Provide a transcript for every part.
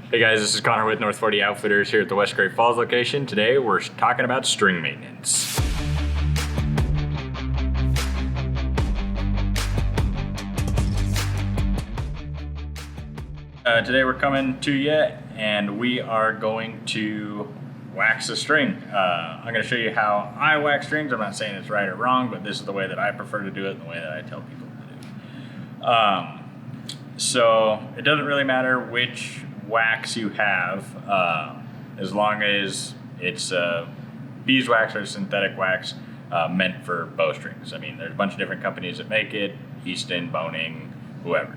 Hey guys, this is Connor with North 40 Outfitters here at the West Great Falls location. Today we're talking about string maintenance. Today we're coming to you and we are going to wax a string. I'm going to show you how I wax strings. I'm not saying it's right or wrong, but this is the way that I prefer to do it and the way that I tell people to do it. So it doesn't really matter which wax you have, as long as it's beeswax or synthetic wax meant for bowstrings. I mean, there's a bunch of different companies that make it, Easton, Boning, whoever.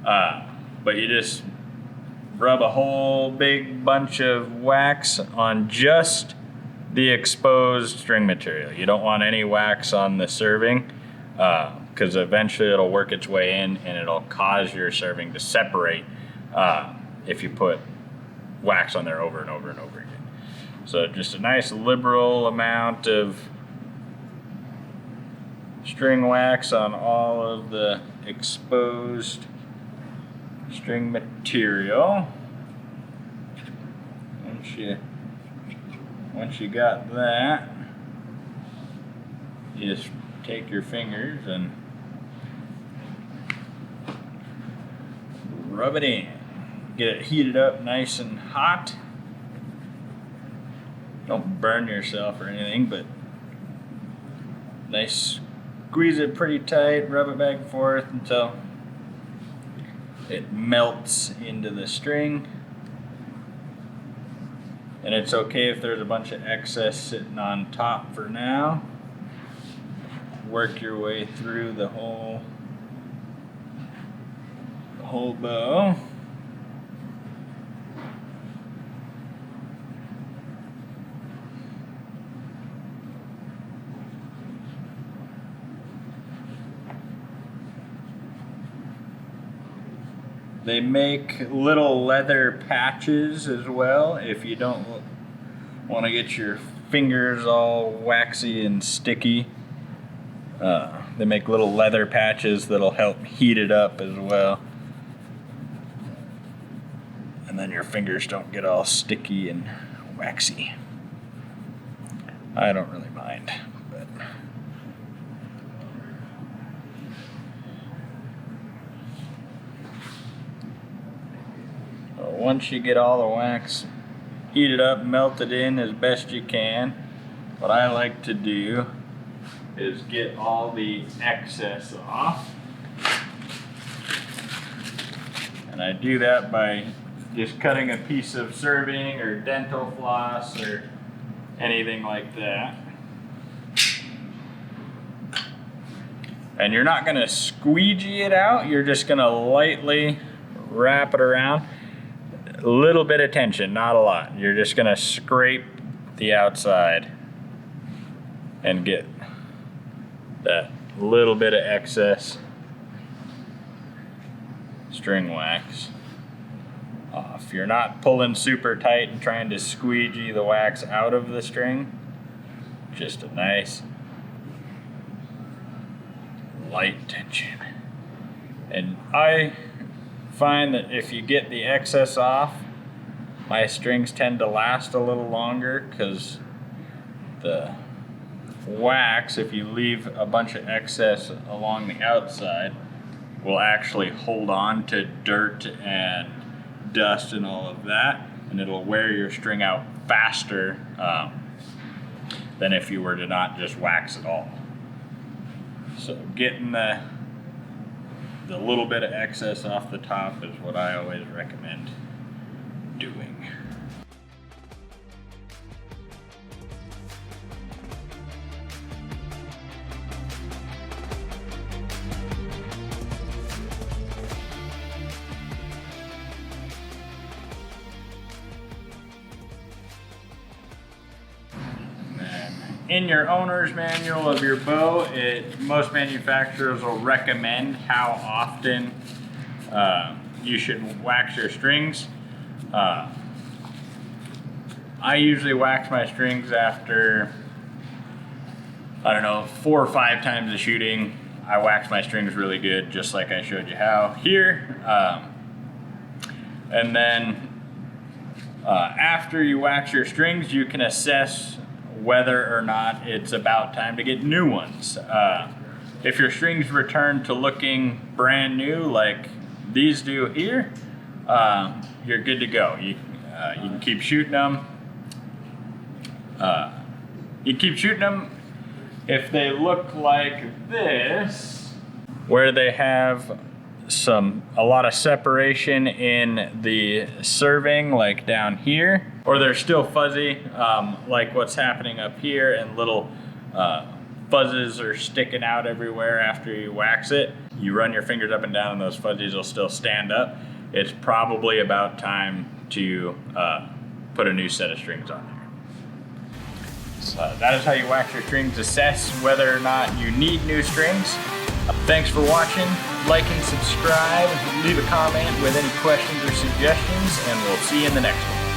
But you just rub a whole big bunch of wax on just the exposed string material. You don't want any wax on the serving, because eventually it'll work its way in and it'll cause your serving to separate if you put wax on there over and over and over again. So just a nice liberal amount of string wax on all of the exposed string material. Once you got that, you just take your fingers and rub it in. Get it heated up nice and hot. Don't burn yourself or anything, but nice. Squeeze it pretty tight, rub it back and forth until it melts into the string. And it's okay if there's a bunch of excess sitting on top for now. Work your way through the whole bow. They make little leather patches as well if you don't want to get your fingers all waxy and sticky. They make little leather patches that'll help heat it up as well. And then your fingers don't get all sticky and waxy. I don't really mind, but once you get all the wax heated up, melt it in as best you can, what I like to do is get all the excess off. And I do that by just cutting a piece of serving or dental floss or anything like that. And you're not gonna squeegee it out, you're just gonna lightly wrap it around. A little bit of tension, not a lot. You're just gonna scrape the outside and get that little bit of excess string wax off. You're not pulling super tight and trying to squeegee the wax out of the string. Just a nice light tension. And I find that if you get the excess off, my strings tend to last a little longer, because the wax, if you leave a bunch of excess along the outside, will actually hold on to dirt and dust and all of that, and it'll wear your string out faster than if you were to not just wax at all. So getting the little bit of excess off the top is what I always recommend doing. In your owner's manual of your bow, most manufacturers will recommend how often you should wax your strings. I usually wax my strings after, I don't know, 4 or 5 times of shooting. I wax my strings really good, just like I showed you how here. And then After you wax your strings, you can assess whether or not it's about time to get new ones. If your strings return to looking brand new like these do here, you're good to go. You can keep shooting them. You keep shooting them. If they look like this, where they have a lot of separation in the serving, like down here, or they're still fuzzy, like what's happening up here, and little fuzzes are sticking out everywhere after you wax it. You run your fingers up and down and those fuzzies will still stand up. It's probably about time to put a new set of strings on there. So that is how you wax your strings, assess whether or not you need new strings. Thanks for watching. Like and subscribe. Leave a comment with any questions or suggestions, and we'll see you in the next one.